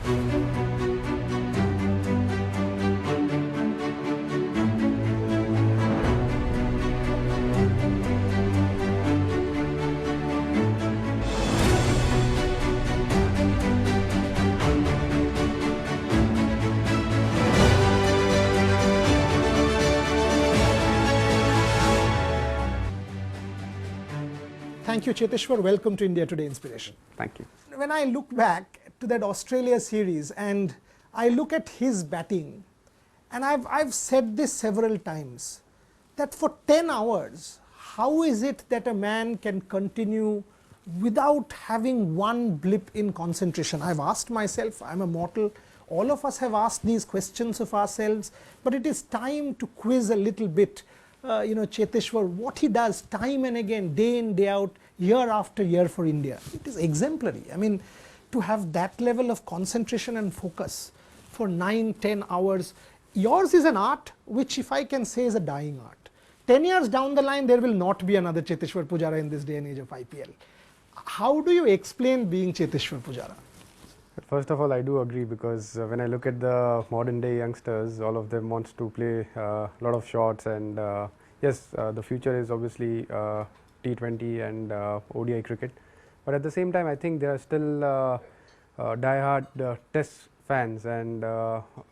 Thank you, Cheteshwar. Welcome to India Today Inspiration. Thank you. When I look back to that Australia series and I look at his batting, and I've said this several times, that for 10 hours, how is it that a man can continue without having one blip in concentration? I've asked myself, I'm a mortal, all of us have asked these questions of ourselves, but it is time to quiz a little bit. Cheteshwar, what he does time and again, day in, day out, year after year for India, it is exemplary. I mean, to have that level of concentration and focus for 9-10 hours, yours is an art which, if I can say, is a dying art. 10 years down the line, there will not be another Cheteshwar Pujara in this day and age of IPL. How do you explain being Cheteshwar Pujara? First of all, I do agree, because when I look at the modern day youngsters, all of them wants to play a lot of shots, and yes, the future is obviously T20 and ODI cricket. But at the same time, I think there are still die-hard test fans, and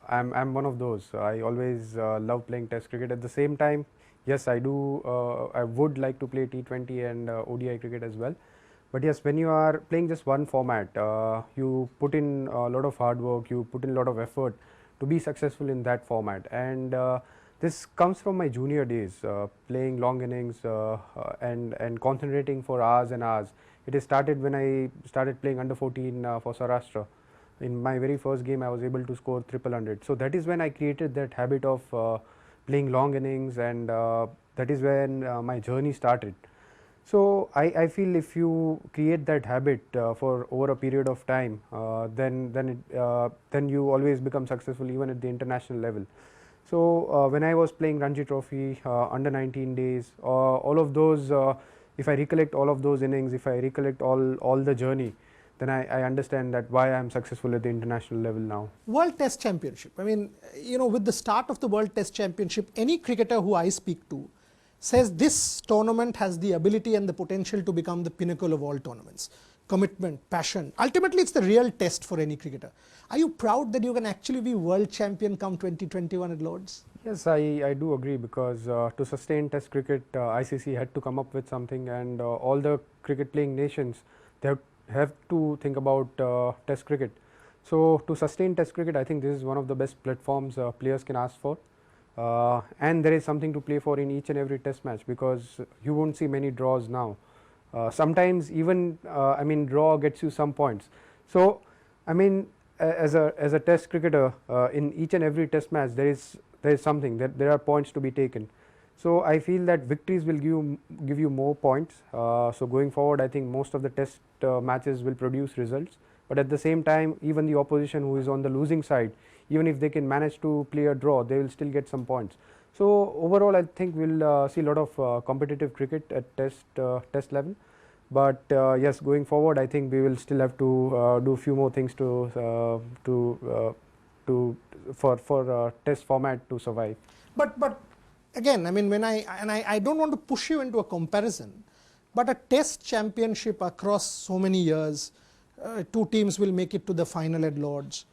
I'm one of those. I always love playing test cricket. At the same time, yes, I would like to play T20 and ODI cricket as well. But yes, when you are playing just one format, you put in a lot of hard work, you put in a lot of effort to be successful in that format. And this comes from my junior days, playing long innings and concentrating for hours and hours. It has started when I started playing under 14 for Saurashtra. In my very first game, I was able to score 300. So that is when I created that habit of playing long innings, and that is when my journey started. So I feel if you create that habit for over a period of time, then you always become successful even at the international level. So when I was playing Ranji Trophy, under 19 days, all of those, if I recollect all of those innings, if I recollect all the journey, then I understand that why I am successful at the international level now. World Test Championship. I mean, with the start of the World Test Championship, any cricketer who I speak to says this tournament has the ability and the potential to become the pinnacle of all tournaments. Commitment, passion. Ultimately, it's the real test for any cricketer. Are you proud that you can actually be world champion come 2021 at Lords? Yes, I do agree, because to sustain test cricket, ICC had to come up with something, and all the cricket playing nations, they have to think about test cricket. So to sustain test cricket, I think this is one of the best platforms players can ask for. And there is something to play for in each and every test match, because you won't see many draws now. Sometimes even draw gets you some points. So I mean, as a test cricketer, in each and every test match there is something, that there are points to be taken. So I feel that victories will give you more points. So going forward, I think most of the test matches will produce results. But at the same time, even the opposition who is on the losing side, even if they can manage to play a draw, they will still get some points. So overall, I think we'll see a lot of competitive cricket at test level. But yes, going forward, I think we will still have to do a few more things for test format to survive. But again, I mean, when I don't want to push you into a comparison, but a test championship across so many years, two teams will make it to the final at Lords.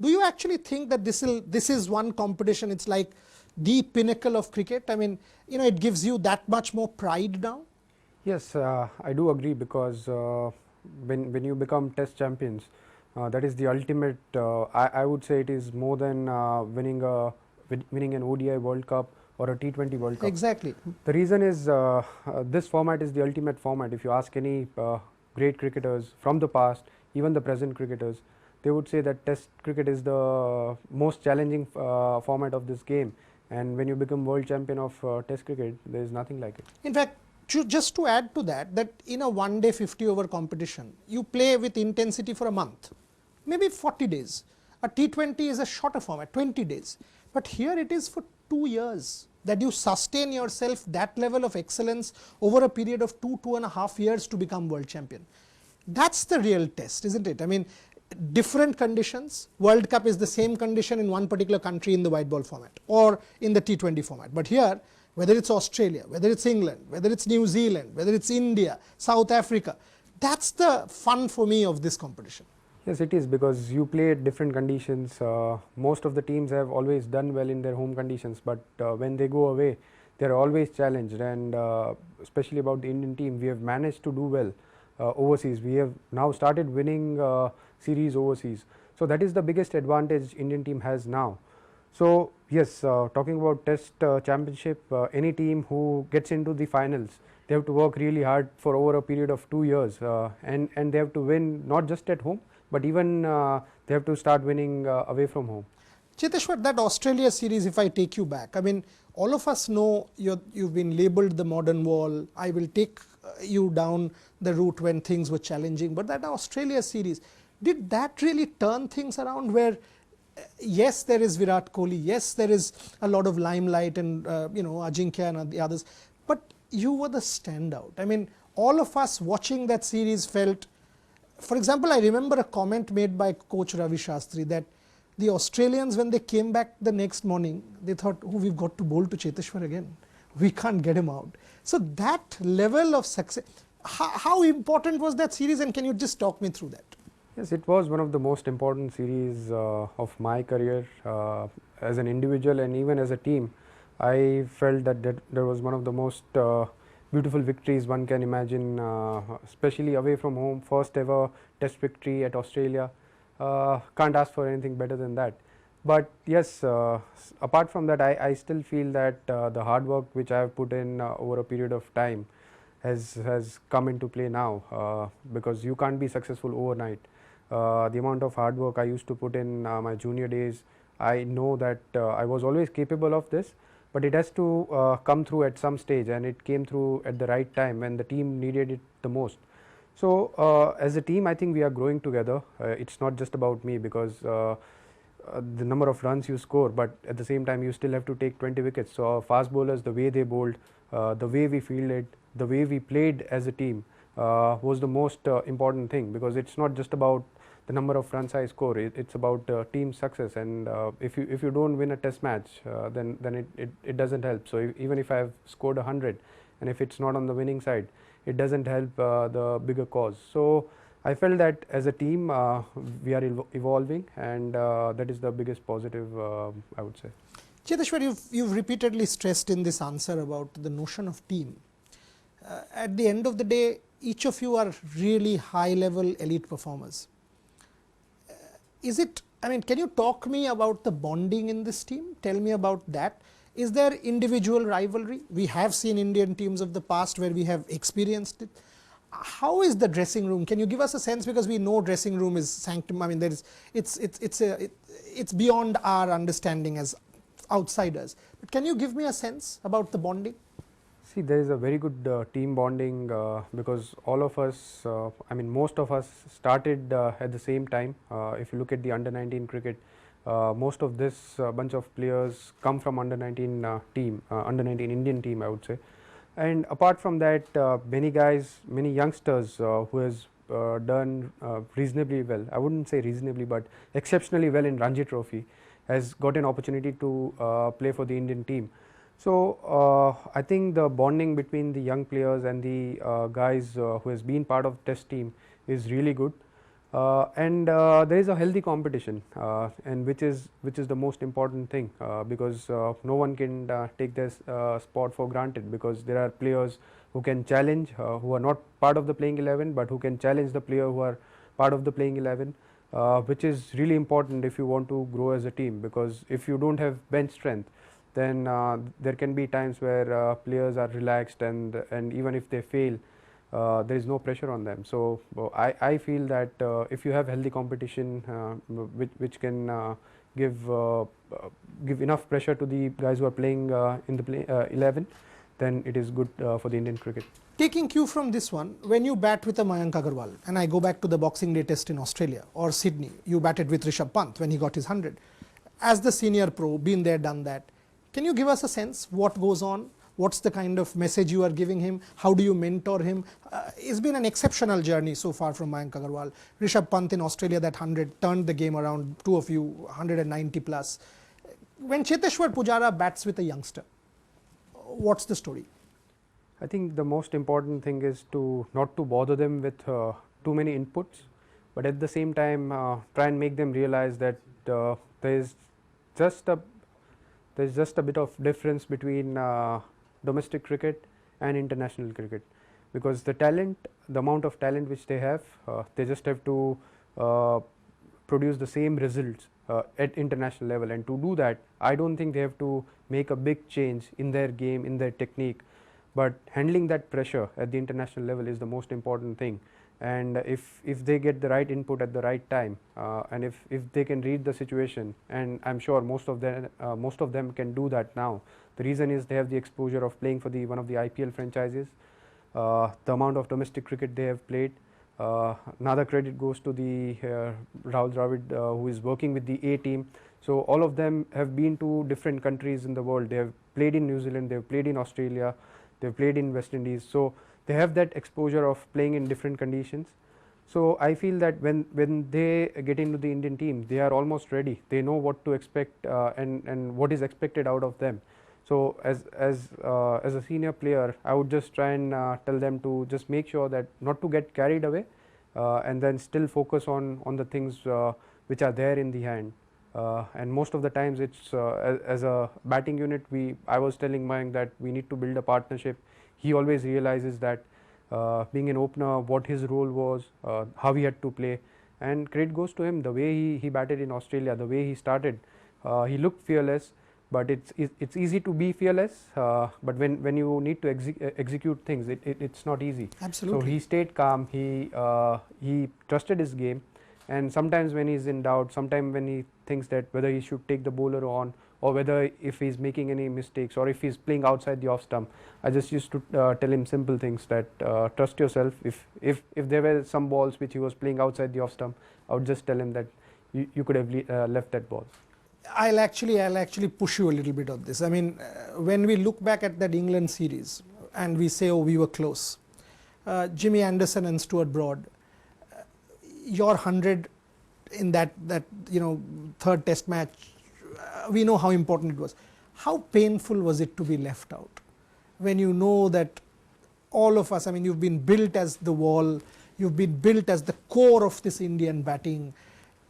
Do you actually think that this is one competition, it's like the pinnacle of cricket? I mean, it gives you that much more pride now? Yes, I do agree, because when you become test champions, that is the ultimate, I would say it is more than winning an ODI World Cup or a T20 World Cup. Exactly. The reason is this format is the ultimate format. If you ask any great cricketers from the past, even the present cricketers, they would say that test cricket is the most challenging format of this game, and when you become world champion of test cricket, there is nothing like it. In fact, just to add to that in a one-day 50-over competition, you play with intensity for a month, maybe 40 days. A T20 is a shorter format, 20 days. But here it is for 2 years that you sustain yourself that level of excellence over a period of 2.5 years to become world champion. That's the real test, isn't it? I mean, different conditions. World Cup is the same condition in one particular country in the white ball format or in the T20 format. But here, whether it's Australia, whether it's England, whether it's New Zealand, whether it's India, South Africa, that's the fun for me of this competition. Yes, it is, because you play at different conditions. Most of the teams have always done well in their home conditions, but when they go away, they are always challenged. And especially about the Indian team, we have managed to do well overseas. We have now started winning series overseas. So that is the biggest advantage Indian team has now. So yes, talking about Test Championship, any team who gets into the finals, they have to work really hard for over a period of 2 years, and they have to win not just at home, but even they have to start winning away from home. Cheteshwar, that Australia series, if I take you back, I mean, all of us know you've been labelled the modern wall. I will take you down the route when things were challenging. But that Australia series, did that really turn things around where, yes, there is Virat Kohli, yes, there is a lot of limelight and, Ajinkya and the others, but you were the standout. I mean, all of us watching that series felt, for example, I remember a comment made by coach Ravi Shastri that the Australians, when they came back the next morning, they thought, oh, we've got to bowl to Cheteshwar again. We can't get him out. So that level of success, how important was that series, and can you just talk me through that? Yes, it was one of the most important series of my career as an individual and even as a team. I felt that there was one of the most beautiful victories one can imagine, especially away from home. First ever Test victory at Australia. Can't ask for anything better than that. But yes, apart from that, I still feel that the hard work which I have put in over a period of time has come into play now, because you can't be successful overnight. The amount of hard work I used to put in my junior days, I know that I was always capable of this, but it has to come through at some stage, and it came through at the right time when the team needed it the most. So as a team, I think we are growing together. It's not just about me, because the number of runs you score, but at the same time you still have to take 20 wickets. So fast bowlers, the way they bowled, the way we fielded, the way we played as a team was the most important thing, because it's not just about the number of runs I score, it's about team success. And if you don't win a test match, then it doesn't help. So even if I have scored 100, and if it's not on the winning side, it doesn't help the bigger cause. So I felt that as a team we are evolving, and that is the biggest positive, I would say. Cheteshwar, you've repeatedly stressed in this answer about the notion of team. At the end of the day, each of you are really high level elite performers. Is it, I mean, can you talk me about the bonding in this team? Tell me about that. Is there individual rivalry? We have seen Indian teams of the past where we have experienced it. How is the dressing room? Can you give us a sense, because we know dressing room is sanctum. I mean, there is, it's beyond our understanding as outsiders. But can you give me a sense about the bonding? See, there is a very good team bonding, because all of us, I mean, most of us started at the same time. If you look at the under-19 cricket, most of this bunch of players come from under-19 team, under-19 Indian team, I would say. And apart from that, many guys, many youngsters who has done reasonably well, I wouldn't say reasonably, but exceptionally well in Ranji Trophy, has got an opportunity to play for the Indian team. So I think the bonding between the young players and the guys who has been part of Test team is really good. And there is a healthy competition, and which is the most important thing, because no one can take this spot for granted, because there are players who can challenge, who are not part of the playing 11, but who can challenge the player who are part of the playing 11, which is really important if you want to grow as a team, because if you don't have bench strength, then there can be times where players are relaxed, and even if they fail, there is no pressure on them. So I feel that if you have healthy competition, which can give enough pressure to the guys who are playing in the 11, then it is good for the Indian cricket. Taking cue from this one, when you bat with a Mayank Agarwal, and I go back to the Boxing Day Test in Australia or Sydney, you batted with Rishabh Pant when he got his 100. As the senior pro, been there, done that, can you give us a sense what goes on? What's the kind of message you are giving him? How do you mentor him? It's been an exceptional journey so far from Mayank Agarwal. Rishabh Pant in Australia, that 100 turned the game around, two of you 190 plus. When Cheteshwar Pujara bats with a youngster, what's the story? I think the most important thing is to not to bother them with too many inputs, but at the same time try and make them realize that there is just a bit of difference between domestic cricket and international cricket, because the amount of talent which they have, they just have to produce the same results at international level, and to do that I don't think they have to make a big change in their game, in their technique, but handling that pressure at the international level is the most important thing. And if they get the right input at the right time, and if they can read the situation, and I'm sure most of them can do that now. The reason is they have the exposure of playing for one of the IPL franchises, the amount of domestic cricket they have played. Another credit goes to the Rahul Dravid, who is working with the A team. So all of them have been to different countries in the world. They have played in New Zealand, they have played in Australia, they have played in West Indies. So they have that exposure of playing in different conditions. So I feel that when they get into the Indian team, they are almost ready. They know what to expect and what is expected out of them. So as a senior player, I would just try and tell them to just make sure that not to get carried away, and then still focus on the things which are there in the hand. And most of the times it's as a batting unit, I was telling Mayank that we need to build a partnership. He always realizes that being an opener, what his role was, how he had to play, and credit goes to him. The way he batted in Australia, the way he started, he looked fearless. But it's easy to be fearless, but when you need to execute things, it's not easy. Absolutely. So he stayed calm. He trusted his game, and sometimes when he's in doubt, sometimes when he thinks that whether he should take the bowler on, or whether if he's making any mistakes, or if he's playing outside the off stump, I just used to tell him simple things that trust yourself. If there were some balls which he was playing outside the off stump, I would just tell him that you could have left that ball. I'll actually push you a little bit on this. I mean, when we look back at that England series and we say, oh, we were close, Jimmy Anderson and Stuart Broad, your 100 in that third test match, we know how important it was. How painful was it to be left out when you know that all of us, I mean, you've been built as the wall, you've been built as the core of this Indian batting,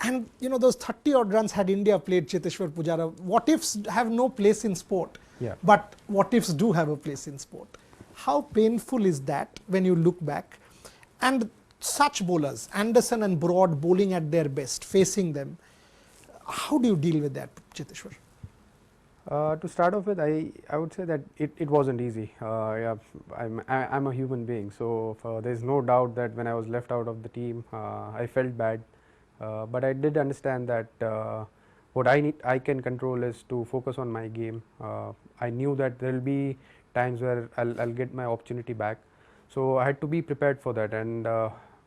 and those 30 odd runs had India played Cheteshwar Pujara. What ifs have no place in sport, but what ifs do have a place in sport. How painful is that when you look back? And such bowlers, Anderson and Broad bowling at their best, facing them, how do you deal with that, Cheteshwar? To start off with, I would say that it wasn't easy. I'm a human being, so there's no doubt that when I was left out of the team, I felt bad. But I did understand that what I can control is to focus on my game. I knew that there will be times where I'll get my opportunity back, so I had to be prepared for that. And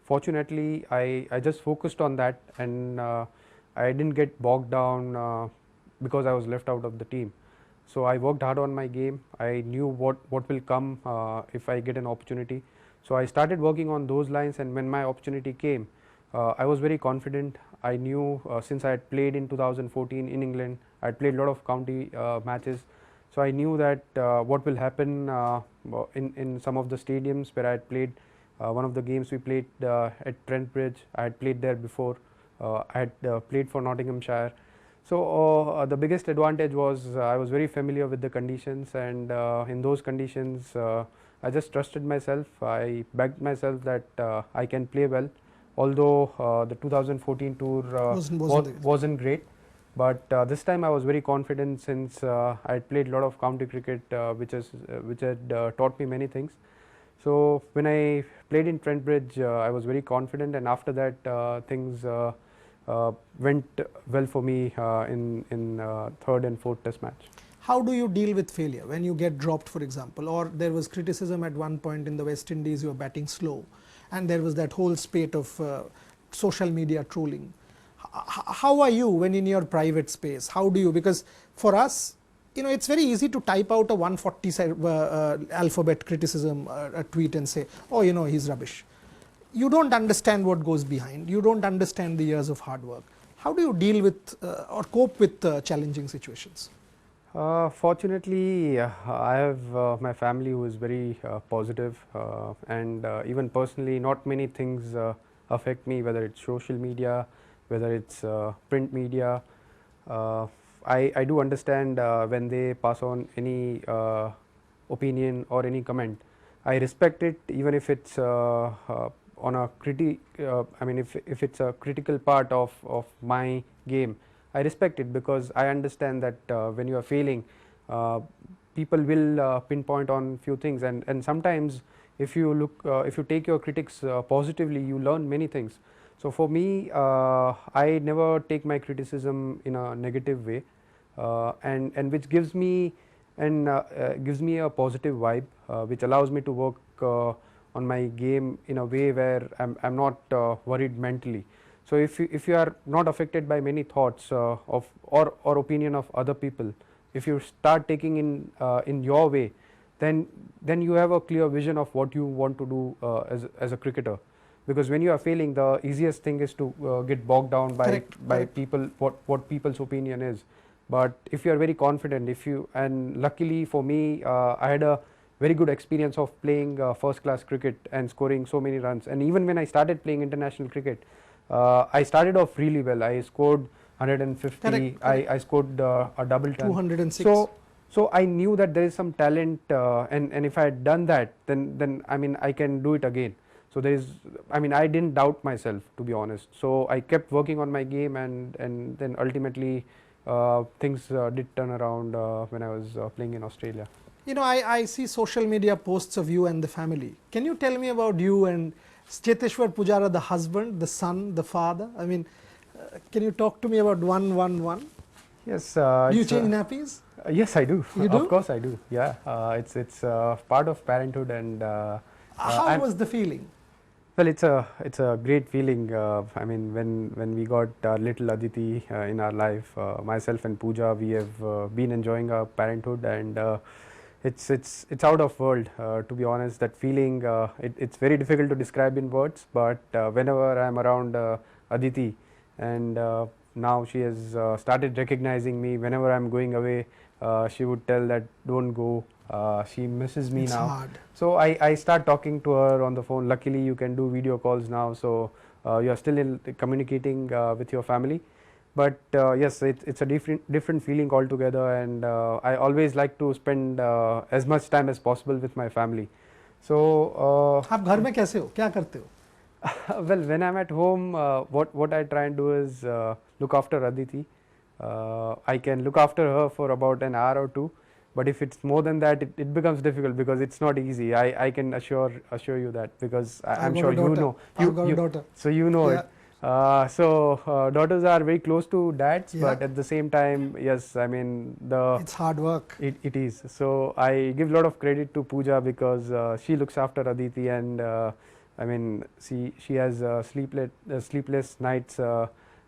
fortunately, I just focused on that, and I didn't get bogged down because I was left out of the team. So I worked hard on my game. I knew what will come if I get an opportunity. So I started working on those lines, and when my opportunity came, I was very confident. I knew since I had played in 2014 in England, I had played a lot of county matches. So I knew that what will happen in some of the stadiums where I had played. One of the games we played at Trent Bridge, I had played there before. I had played for Nottinghamshire. So the biggest advantage was I was very familiar with the conditions, and in those conditions I just trusted myself. I backed myself that I can play well. Although the 2014 tour wasn't great, but this time I was very confident since I had played a lot of county cricket, which had taught me many things. So when I played in Trent Bridge, I was very confident, and after that things went well for me in third and fourth test match. How do you deal with failure when you get dropped, for example, or there was criticism at one point in the West Indies, you were batting slow, and there was that whole spate of social media trolling. How are you when in your private space? How do you, because for us, you know, it's very easy to type out a 140 alphabet criticism, a tweet and say, oh, you know, he's rubbish. You don't understand what goes behind. You don't understand the years of hard work. How do you deal with or cope with challenging situations? Fortunately, I have my family who is very positive, and even personally, not many things affect me, whether it's social media, whether it's print media. I do understand when they pass on any opinion or any comment. I respect it, even if it's on a I mean, if it's a critical part of my game. I respect it because I understand that when you are failing, people will pinpoint on few things, and sometimes if you if you take your critics positively, you learn many things. So for me, I never take my criticism in a negative way, and which gives me a positive vibe, which allows me to work on my game in a way where I'm not worried mentally. So if you are not affected by many thoughts of or opinion of other people, if you start taking in your way, then you have a clear vision of what you want to do as a cricketer. Because when you are failing, the easiest thing is to get bogged down by people, what people's opinion is. But if you are very confident, and luckily for me, I had a very good experience of playing first class cricket and scoring so many runs. And even when I started playing international cricket, I started off really well. I scored 150. Correct. I scored a double ton. 206. So I knew that there is some talent, and if I had done that, then I mean I can do it again. So I didn't doubt myself, to be honest. So I kept working on my game, and then ultimately things did turn around when I was playing in Australia. You know, I see social media posts of you and the family. Can you tell me about you and Cheteshwar Pujara, the husband, the son, the father? I mean, can you talk to me about 111? Yes. Do you change nappies? Yes, I do. You do? Of course I do. Yeah. It's part of parenthood, and how was the feeling? Well, it's a great feeling. I mean, when we got little Aditi in our life, myself and Pooja, we have been enjoying our parenthood, and it's out of world. To be honest, that feeling, it's very difficult to describe in words. But whenever I'm around Aditi, and now she has started recognizing me. Whenever I'm going away, she would tell that don't go. She misses me it's now. Hard. So I start talking to her on the phone. Luckily, you can do video calls now, so you are still communicating with your family. But yes, it's a different feeling altogether, and I always like to spend as much time as possible with my family. So आप घर में कैसे हो? क्या करते हो? Well, when I'm at home, what I try and do is look after Aditi. I can look after her for about an hour or two. But if it's more than that, it becomes difficult because it's not easy. I can assure you that, because I'm sure you know. I've got a daughter. So you know Yeah. it. Daughters are very close to dads, Yeah. but at the same time, yes, I mean it's hard work. It is. So I give a lot of credit to Pooja because she looks after Aditi, and I mean she has sleepless nights.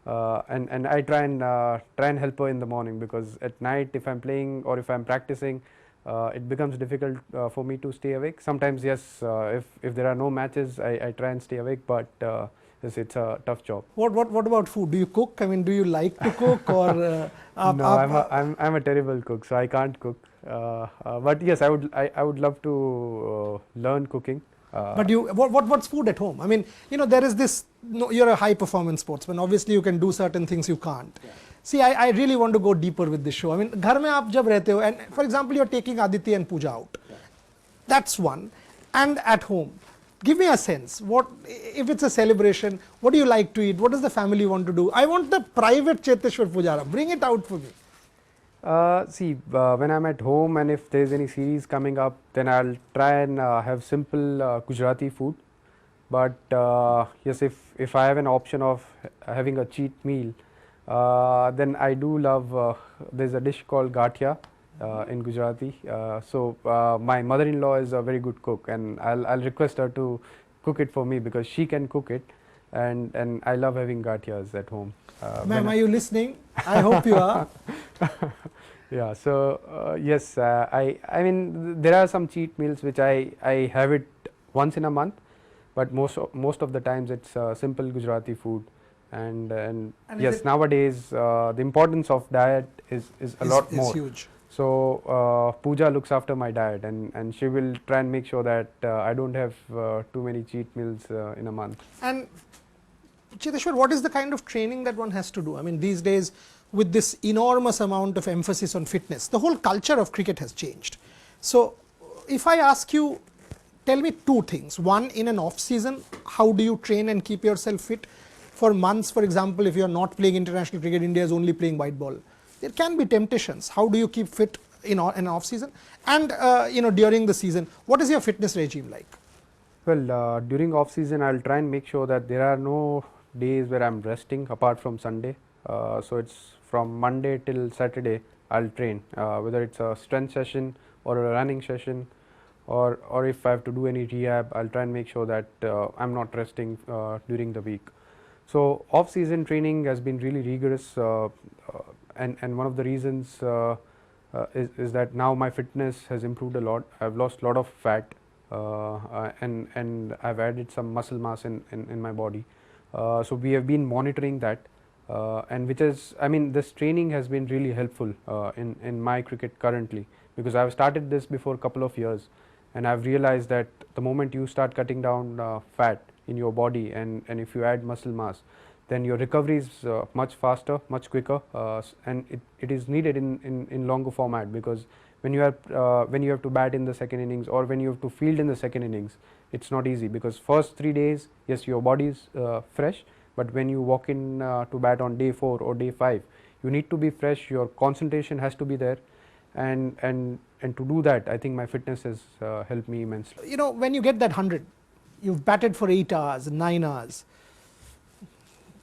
And I try and help her in the morning, because at night, if I'm playing or if I'm practicing, it becomes difficult for me to stay awake. Sometimes, yes, if there are no matches, I try and stay awake, but yes, it's a tough job. What about food? Do you cook? I mean, do you like to cook or? No, I'm a terrible cook, so I can't cook. But yes, I would love to learn cooking. But what's food at home? I mean, you know, there is this. No, you're a high performance sportsman. Obviously, you can do certain things you can't. Yeah. See, I really want to go deeper with this show. I mean, घर में आप जब रहते हो, and for example, you're taking Aditi and Pooja out. Yeah. That's one. And at home, give me a sense. What if it's a celebration? What do you like to eat? What does the family want to do? I want the private Cheteshwar Pujara. Bring it out for me. See, when I'm at home and if there's any series coming up, then I'll try and have simple Gujarati food. But yes, if I have an option of having a cheat meal, then I do love, there's a dish called gathia in Gujarati. So my mother-in-law is a very good cook, and I'll request her to cook it for me because she can cook it, and I love having gathias at home. Ma'am, are you listening? I hope you are. Yeah, so yes, I mean there are some cheat meals which I have it once in a month, but most of the times it's simple Gujarati food, and And yes, nowadays the importance of diet is a lot is more. huge. So Pooja looks after my diet, and she will try and make sure that I don't have too many cheat meals in a month. And Cheteshwar, what is the kind of training that one has to do? I mean, these days, with this enormous amount of emphasis on fitness, the whole culture of cricket has changed. So, if I ask you, tell me two things. One, in an off season, how do you train and keep yourself fit? For months, for example, if you are not playing international cricket, India is only playing white ball. There can be temptations. How do you keep fit in an off season? And during the season, what is your fitness regime like? Well, during off season, I'll try and make sure that there are no days where I'm resting apart from Sunday. So it's from Monday till Saturday I'll train, whether it's a strength session or a running session, or if I have to do any rehab, I'll try and make sure that I'm not resting during the week. So off season training has been really rigorous, and one of the reasons is that now my fitness has improved a lot. I've lost a lot of fat, and I've added some muscle mass in my body. So we have been monitoring that, and which is, I mean, this training has been really helpful in my cricket currently, because I've started this before a couple of years, and I've realized that the moment you start cutting down fat in your body, and if you add muscle mass, then your recovery is much faster, much quicker, and it is needed in longer format, because when you have to bat in the second innings, or when you have to field in the second innings, it's not easy, because first 3 days, yes, your body is fresh, but when you walk in to bat on day 4 or day 5, you need to be fresh, your concentration has to be there, and to do that, I think my fitness has helped me immensely. You know, when you get that 100, you've batted for 8 hours, 9 hours,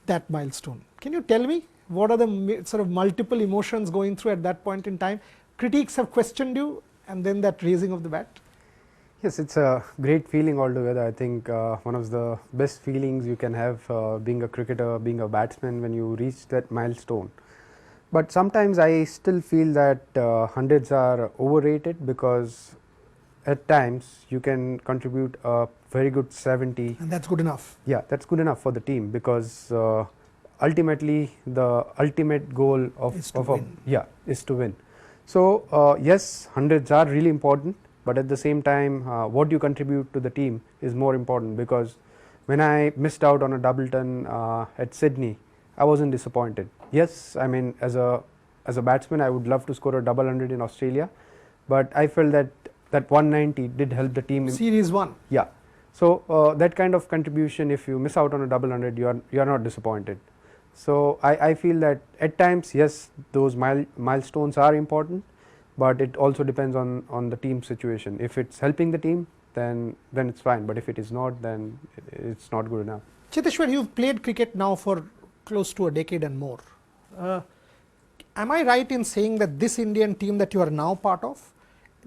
that milestone. Can you tell me what are the sort of multiple emotions going through at that point in time? Critics have questioned you, and then that raising of the bat. Yes, it's a great feeling altogether. I think one of the best feelings you can have being a cricketer, being a batsman, when you reach that milestone. But sometimes I still feel that hundreds are overrated, because at times you can contribute a very good 70. And that's good enough. Yeah, that's good enough for the team, because ultimately the ultimate goal Is to win. is to win. So yes, hundreds are really important, but at the same time, what you contribute to the team is more important, because when I missed out on a doubleton at Sydney, I wasn't disappointed. Yes, I mean, as a batsman, I would love to score a double hundred in Australia, but I felt that 190 did help the team. Series 1. Yeah. So that kind of contribution, if you miss out on a double hundred, you are not disappointed. So I feel that at times, yes, those milestones are important, but it also depends on the team situation. If it's helping the team, then it's fine. But if it is not, then it's not good enough. Cheteshwar, you've played cricket now for close to a decade and more. Am I right in saying that this Indian team that you are now part of,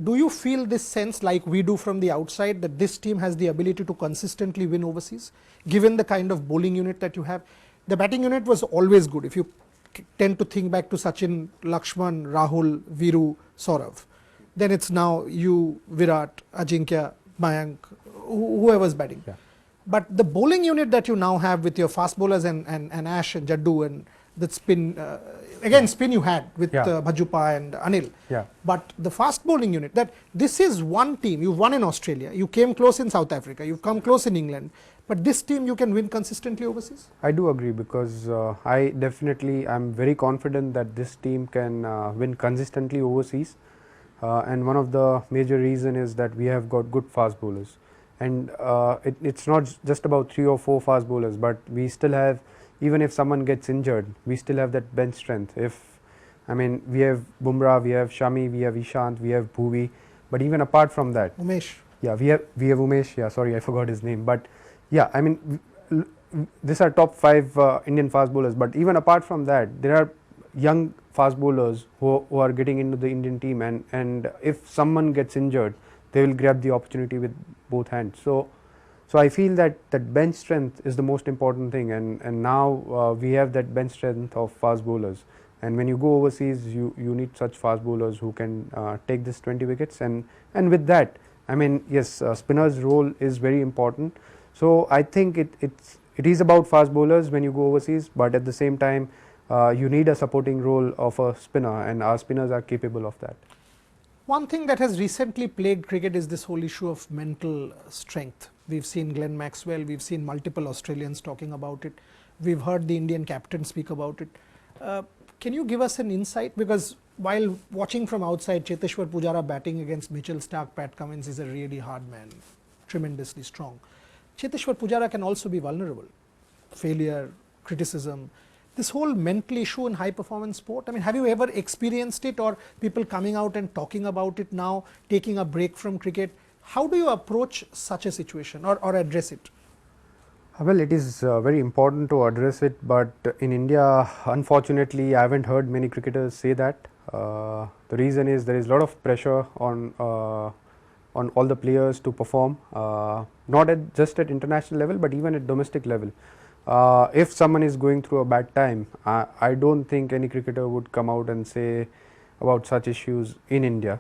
do you feel this sense like we do from the outside, that this team has the ability to consistently win overseas, given the kind of bowling unit that you have? The batting unit was always good. If you tend to think back to Sachin, Lakshman, Rahul, Viru, Saurav, then it's now you, Virat, Ajinkya, Mayank, whoever's batting. Yeah. But the bowling unit that you now have with your fast bowlers and Ash and Jaddu, and that spin, again spin you had with Bhajupa and Anil. Yeah. But the fast bowling unit, that this is one team. You won in Australia, you came close in South Africa, you've come close in England, but this team you can win consistently overseas? I do agree, because I'm very confident that this team can win consistently overseas, and one of the major reason is that we have got good fast bowlers, and it's not just about 3 or 4 fast bowlers, but we still have, even if someone gets injured, we still have that bench strength. We have Bumrah, we have Shami, we have Ishant, we have Bhuvi, but even apart from that, Umesh. Yeah, we have Umesh. Yeah, sorry, I forgot his name, but yeah, I mean, these are top 5 Indian fast bowlers, but even apart from that, there are young fast bowlers who are getting into the Indian team, and if someone gets injured, they will grab the opportunity with both hands. So I feel that bench strength is the most important thing, and now we have that bench strength of fast bowlers, And when you go overseas, you need such fast bowlers who can take this 20 wickets. And with that, I mean, yes, spinner's role is very important. So I think it is about fast bowlers when you go overseas, but at the same time, you need a supporting role of a spinner, and our spinners are capable of that. One thing that has recently plagued cricket is this whole issue of mental strength. We've seen Glenn Maxwell, we've seen multiple Australians talking about it, we've heard the Indian captain speak about it. Can you give us an insight? Because while watching from outside, Cheteshwar Pujara batting against Mitchell Starc, Pat Cummins is a really hard man, tremendously strong. Cheteshwar Pujara can also be vulnerable. Failure, criticism, this whole mental issue in high performance sport. I mean, have you ever experienced it, or people coming out and talking about it now, taking a break from cricket? How do you approach such a situation or address it? Well, it is very important to address it, but in India, unfortunately, I haven't heard many cricketers say that. The reason is there is a lot of pressure on all the players to perform, not just at international level, but even at domestic level. If someone is going through a bad time, I don't think any cricketer would come out and say about such issues in India.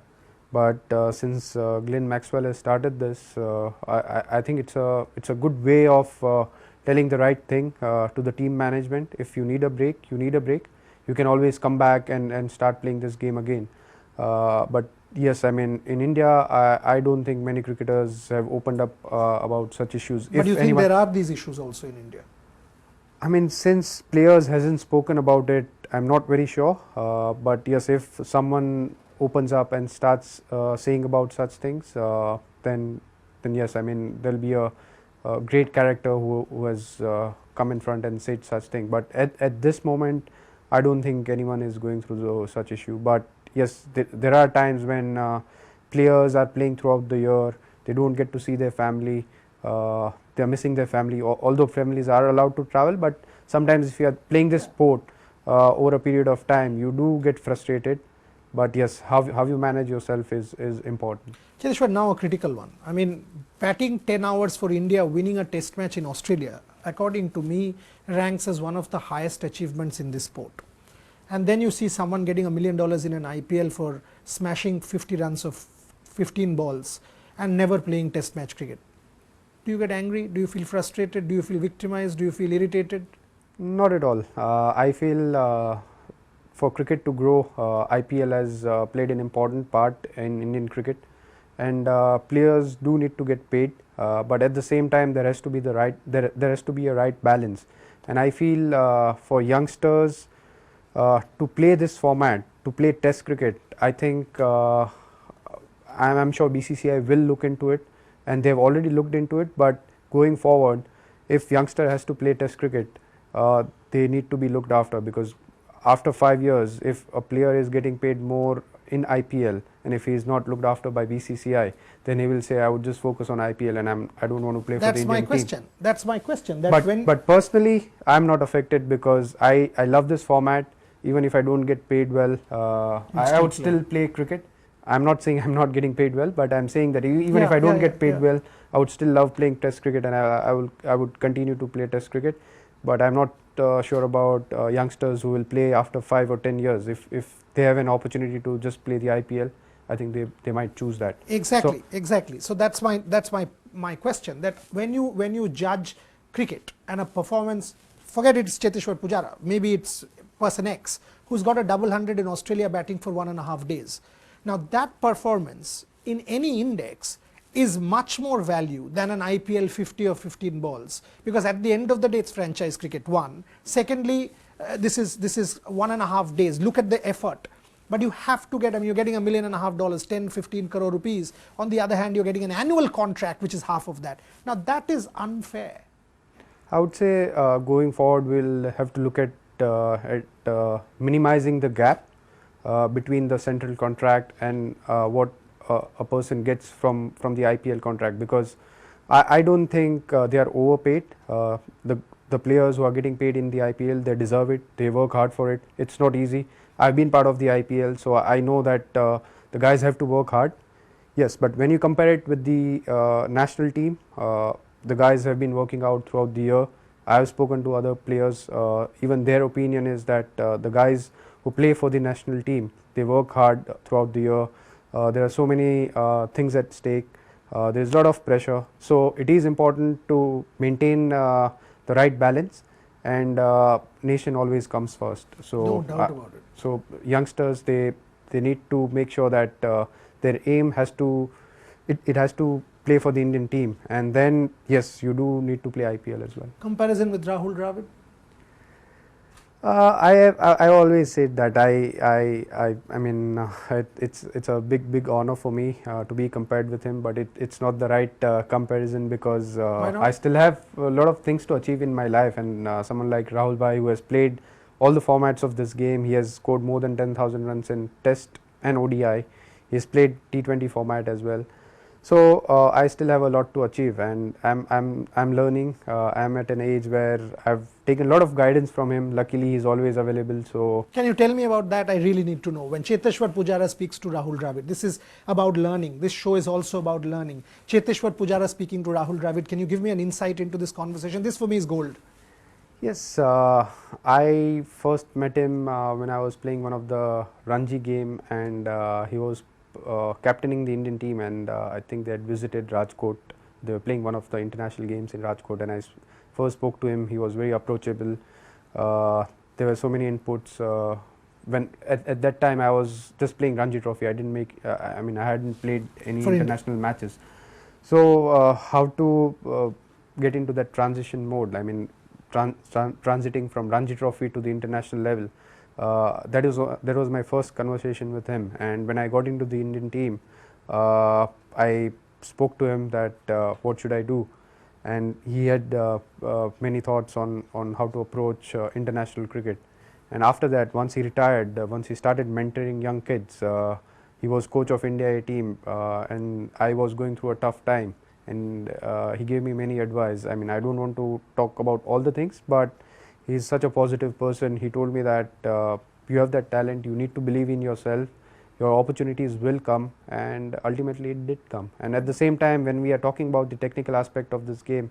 But since Glenn Maxwell has started this, I think it's a good way of telling the right thing to the team management. If you need a break, you need a break. You can always come back and start playing this game again. But yes, I mean, in India, I don't think many cricketers have opened up about such issues. But you think there are these issues also in India? I mean, since players hasn't spoken about it, I'm not very sure. But yes, if someone opens up and starts saying about such things, then yes, I mean, there'll be a great character who has come in front and said such thing. But at this moment, I don't think anyone is going through such issue. But yes, there are times when players are playing throughout the year, they don't get to see their family, they are missing their family, although families are allowed to travel. But sometimes if you are playing this sport over a period of time, you do get frustrated. But yes, how you manage yourself is important. Cheteshwar, now a critical one. I mean, batting 10 hours for India, winning a test match in Australia, according to me, ranks as one of the highest achievements in this sport. And then you see someone getting $1 million in an IPL for smashing 50 runs of 15 balls and never playing test match cricket. Do you get angry? Do you feel frustrated? Do you feel victimized? Do you feel irritated? Not at all. I feel for cricket to grow, IPL has played an important part in Indian cricket, and players do need to get paid. But at the same time, there has to be there has to be a right balance. And I feel for youngsters to play this format, to play Test cricket, I think I'm sure BCCI will look into it, and they've already looked into it. But going forward, if youngster has to play Test cricket, they need to be looked after, because after 5 years, if a player is getting paid more in IPL, and if he is not looked after by BCCI, then he will say, I would just focus on IPL and I don't want to play for the Indian team. That's my question. But personally, I'm not affected, because I love this format. Even if I don't get paid well, I would still play cricket. I'm not saying I'm not getting paid well, but I'm saying that even if I don't get paid well, I would still love playing Test cricket, and I would continue to play Test cricket. But I'm not sure about youngsters who will play after 5 or 10 years. If they have an opportunity to just play the IPL, I think they might choose that. Exactly. So that's my question. That when you judge cricket and a performance, forget it's Cheteshwar Pujara, maybe it's person X who's got a double hundred in Australia batting for 1.5 days. Now that performance in any index is much more value than an IPL 50 or 15 balls, because at the end of the day it's franchise cricket, one. Secondly, this is 1.5 days. Look at the effort. But you have to get, I mean, you're getting $1.5 million, 10, 15 crore rupees. On the other hand, you're getting an annual contract, which is half of that. Now that is unfair. I would say going forward, we'll have to look at minimizing the gap between the central contract and what a person gets from the IPL contract, because I don't think they are overpaid. The players who are getting paid in the IPL, they deserve it. They work hard for it. It's not easy. I've been part of the IPL, so I know that the guys have to work hard. Yes, but when you compare it with the national team, the guys have been working out throughout the year. I have spoken to other players. Even their opinion is that the guys who play for the national team. They work hard throughout the year. There are so many things at stake. There is a lot of pressure. So it is important to maintain the right balance, and nation always comes first. So No doubt about it. So youngsters, they need to make sure that their aim has to, it has to play for the Indian team, and then yes, you do need to play IPL as well. Comparison with Rahul Dravid? I always said that I mean it's a big honor for me to be compared with him, but it's not the right comparison, because I still have a lot of things to achieve in my life, and someone like Rahul Bhai, who has played all the formats of this game, he has scored more than 10,000 runs in Test and ODI. He has played T20 format as well. So I still have a lot to achieve, and I'm learning. I'm at an age where I've taken a lot of guidance from him. Luckily, he's always available. So can you tell me about that? I really need to know. When Cheteshwar Pujara speaks to Rahul Dravid, this is about learning. This show is also about learning. Cheteshwar Pujara speaking to Rahul Dravid, can you give me an insight into this conversation? This for me is gold. Yes, I first met him when I was playing one of the Ranji game, and he was captaining the Indian team, and I think they had visited Rajkot. They were playing one of the international games in Rajkot, and I first spoke to him. He was very approachable. There were so many inputs. When at that time I was just playing Ranji Trophy. I didn't make. I mean, I hadn't played any international matches. So how to get into that transition mode? I mean, transiting from Ranji Trophy to the international level. That was my first conversation with him, and when I got into the Indian team, I spoke to him that what should I do, and he had many thoughts on how to approach international cricket. And after that, once he retired, once he started mentoring young kids, he was coach of India A team, and I was going through a tough time, and he gave me many advice. I mean, I don't want to talk about all the things, but he's such a positive person. He told me that you have that talent, you need to believe in yourself, your opportunities will come, and ultimately it did come. And at the same time, when we are talking about the technical aspect of this game,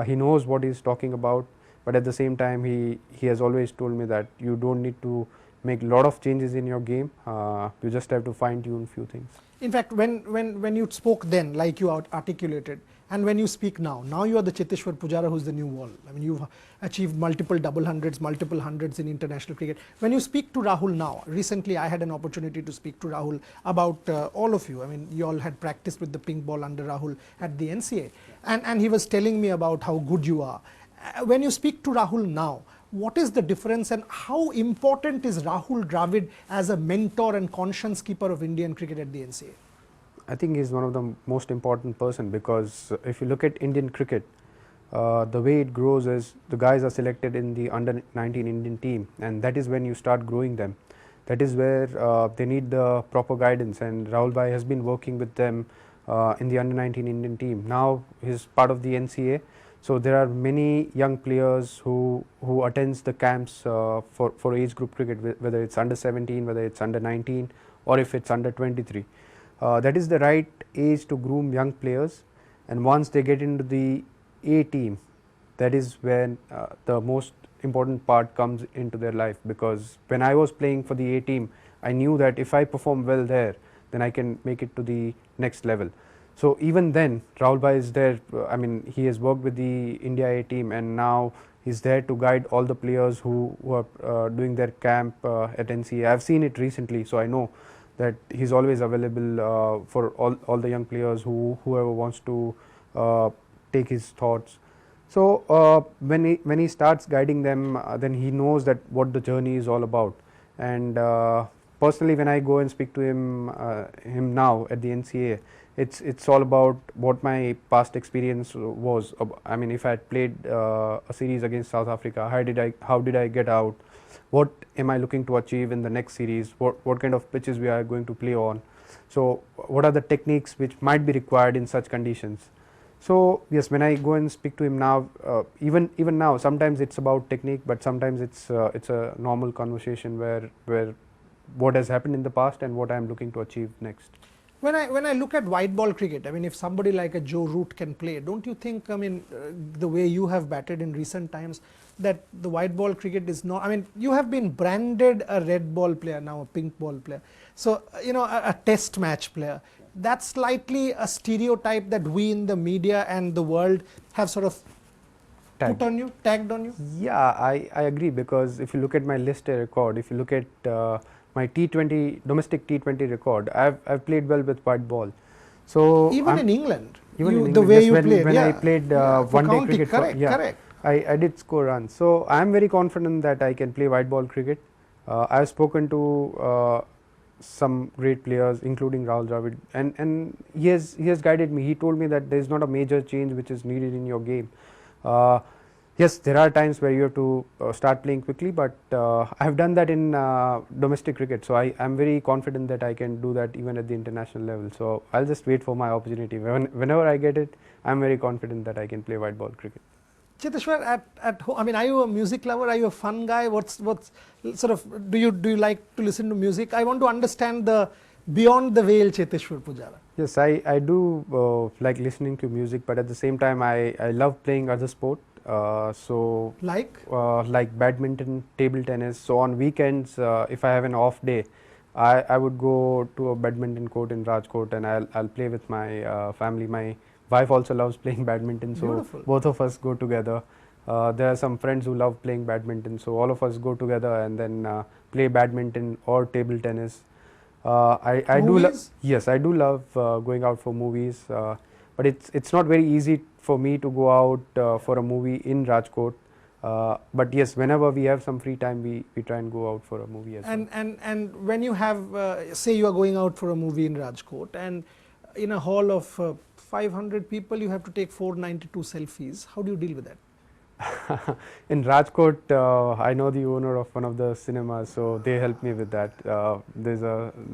he knows what he's talking about, but at the same time he has always told me that you don't need to make a lot of changes in your game, you just have to fine tune few things. In fact, when you spoke then, like you articulated, and when you speak now you are the Cheteshwar Pujara who's the new wall. I mean, you've achieved multiple double hundreds, multiple hundreds in international cricket. When you speak to Rahul now, recently I had an opportunity to speak to Rahul about all of you. I mean, you all had practiced with the pink ball under Rahul at the NCA, and he was telling me about how good you are. When you speak to Rahul now, what is the difference, and how important is Rahul Dravid as a mentor and conscience keeper of Indian cricket at the NCA? I think he's one of the most important person, because if you look at Indian cricket, the way it grows is the guys are selected in the under 19 Indian team, and that is when you start growing them. That is where they need the proper guidance, and Rahul Bhai has been working with them in the under 19 Indian team. Now he's part of the NCA, so there are many young players who attends the camps for age group cricket, whether it's under 17, whether it's under 19, or if it's under 23. That is the right age to groom young players, and once they get into the A team, that is when the most important part comes into their life, because when I was playing for the A team, I knew that if I perform well there, then I can make it to the next level. So even then, Rahul Bhai is there. I mean, he has worked with the India A team, and now he's there to guide all the players who are doing their camp at NCA. I've seen it recently, so I know that he's always available for all the young players whoever wants to take his thoughts. So when he starts guiding them, then he knows that what the journey is all about. And personally, when I go and speak to him now at the NCA, it's all about what my past experience was. I mean, if I had played a series against South Africa, how did I get out? What am I looking to achieve in the next series? What kind of pitches we are going to play on? So what are the techniques which might be required in such conditions? So yes, when I go and speak to him now, even now, sometimes it's about technique, but sometimes it's a normal conversation where what has happened in the past and what I am looking to achieve next. When I look at white ball cricket, I mean, if somebody like a Joe Root can play, don't you think, I mean, the way you have batted in recent times, that the white ball cricket is not, I mean, you have been branded a red ball player, now a pink ball player. So, you know, a test match player. That's slightly a stereotype that we in the media and the world have sort of tagged on you? Yeah, I agree, because if you look at my list record, if you look at my domestic T20 record, I've played well with white ball. So even in England, the way you when, played, when I played one day cricket, correct. I did score runs. So I'm very confident that I can play white ball cricket. I've spoken to some great players, including Rahul Dravid, and he has guided me. He told me that there is not a major change which is needed in your game. Yes, there are times where you have to start playing quickly, but I have done that in domestic cricket. So I am very confident that I can do that even at the international level. So I'll just wait for my opportunity. Whenever I get it, I'm very confident that I can play white ball cricket. Cheteshwar, at home, I mean, are you a music lover? Are you a fun guy? What's sort of, do you like to listen to music? I want to understand the beyond the veil Cheteshwar Pujara. Yes, I do like listening to music, but at the same time I love playing other sport. So like badminton, table tennis. So on weekends, if I have an off day, I would go to a badminton court in Rajkot, and I'll play with my family. My wife also loves playing badminton, so Beautiful. Both of us go together. There are some friends who love playing badminton, so all of us go together and then play badminton or table tennis. I do love going out for movies, but it's not very easy for me to go out for a movie in Rajkot. But yes, whenever we have some free time, we try and go out for a movie as well. And when you have, say you are going out for a movie in Rajkot, and in a hall of 500 people, you have to take 492 selfies. How do you deal with that? In Rajkot, I know the owner of one of the cinemas, so they help me with that.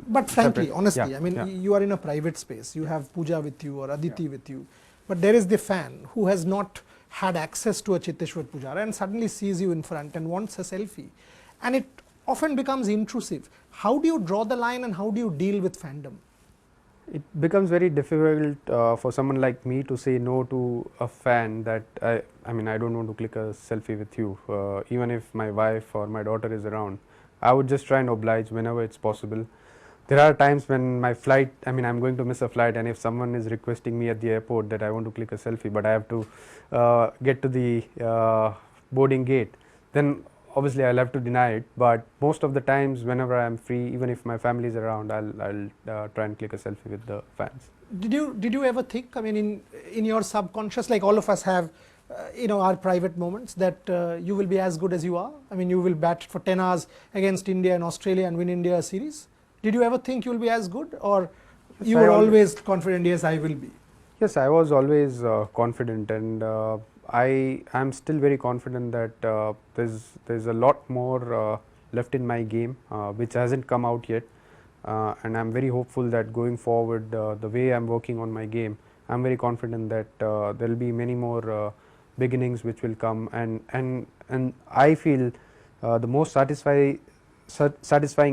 But frankly, honestly, I mean, you are in a private space. You have Pooja with you or Aditi with you, but there is the fan who has not had access to a Cheteshwar Pujara and suddenly sees you in front and wants a selfie, and it often becomes intrusive. How do you draw the line, and how do you deal with fandom? It becomes very difficult for someone like me to say no to a fan that I mean, I don't want to click a selfie with you. Even if my wife or my daughter is around, I would just try and oblige whenever it's possible. There are times when my flight, I mean, I'm going to miss a flight, and if someone is requesting me at the airport that I want to click a selfie, but I have to get to the boarding gate, then obviously I'll have to deny it. But most of the times, whenever I'm free, even if my family is around, I'll try and click a selfie with the fans. Did you ever think, I mean, in your subconscious, like all of us have, you know, our private moments, that you will be as good as you are? I mean, you will bat for 10 hours against India and Australia and win India a series. Did you ever think you will be as good, or you were always confident, yes, I will be? Yes, I was always confident, and I am still very confident that there's a lot more left in my game which hasn't come out yet, and I'm very hopeful that going forward, the way I'm working on my game, I'm very confident that there will be many more beginnings which will come, and I feel the most satisfying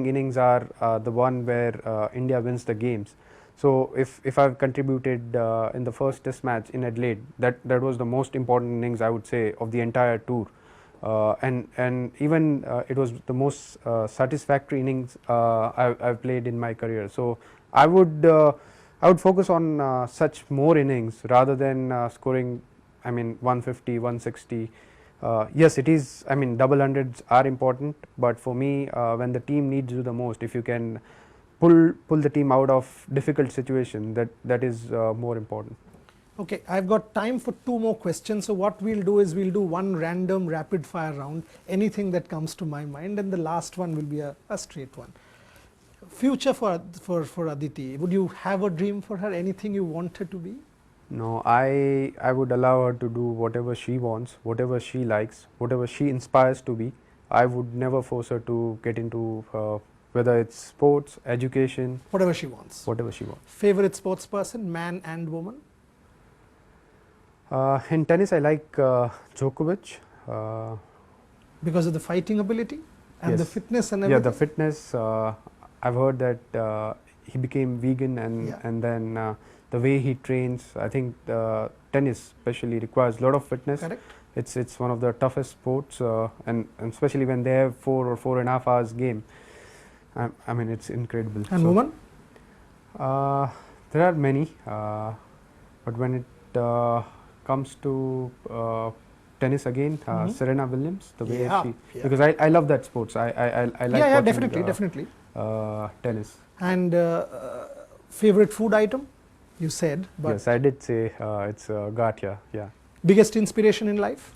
innings are the one where India wins the games. So if I've contributed in the first test match in Adelaide, that was the most important innings, I would say, of the entire tour, and even it was the most satisfactory innings I've played in my career. So I would focus on such more innings rather than scoring, I mean, 150, 160. Yes, it is, I mean, double hundreds are important, but for me, when the team needs you the most, if you can pull the team out of difficult situation, that is more important. Okay, I've got time for 2 more questions. So what we'll do is we'll do one random rapid fire round, anything that comes to my mind, and the last one will be a straight one. Future for Aditi, would you have a dream for her, anything you want her to be? No, I would allow her to do whatever she wants, whatever she likes, whatever she inspires to be. I would never force her to get into whether it's sports, education. Whatever she wants. Whatever she wants. Favorite sports person, man and woman? In tennis, I like Djokovic. Because of the fighting ability and yes. the fitness and everything? Yeah, the fitness. I've heard that he became vegan, and then the way he trains, I think tennis especially requires a lot of fitness. Correct. It's one of the toughest sports, and especially when they have 4 or 4.5 hours game. I mean, it's incredible. And women? There are many, but when it comes to tennis again, Serena Williams, the way she, because I love that sports. I like watching definitely. Tennis. And favorite food item? You said, but yes, I did say it's gatia. Yeah. Biggest inspiration in life?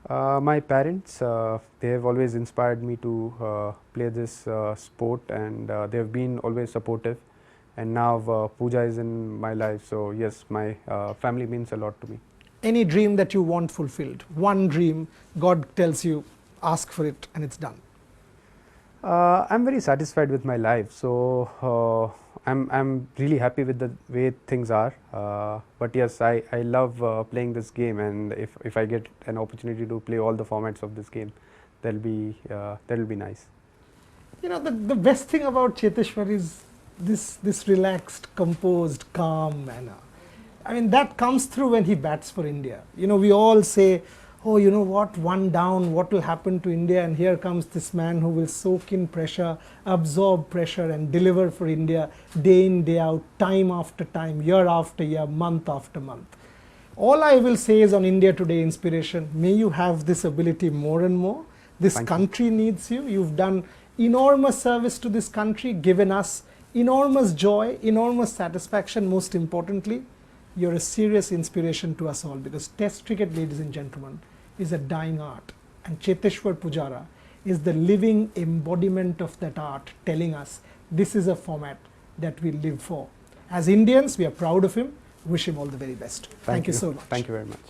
My parents, they have always inspired me to play this sport, and they have been always supportive. And now Pooja is in my life, so yes, my family means a lot to me. Any dream that you want fulfilled? One dream, God tells you, ask for it, and it's done. I'm very satisfied with my life, so I'm really happy with the way things are. But yes, I love playing this game, and if I get an opportunity to play all the formats of this game, that'll be nice. You know, the best thing about Cheteshwar is this relaxed, composed, calm manner. I mean, that comes through when he bats for India. You know, we all say, oh, you know what, one down, what will happen to India? And here comes this man who will soak in pressure, absorb pressure, and deliver for India day in, day out, time after time, year after year, month after month. All I will say is on India Today Inspiration, may you have this ability more and more. This country needs you. You've done enormous service to this country, given us enormous joy, enormous satisfaction. Most importantly, you're a serious inspiration to us all, because Test cricket, ladies and gentlemen, is a dying art, and Cheteshwar Pujara is the living embodiment of that art, telling us this is a format that we live for. As Indians, we are proud of him. Wish him all the very best. Thank you so much. Thank you very much.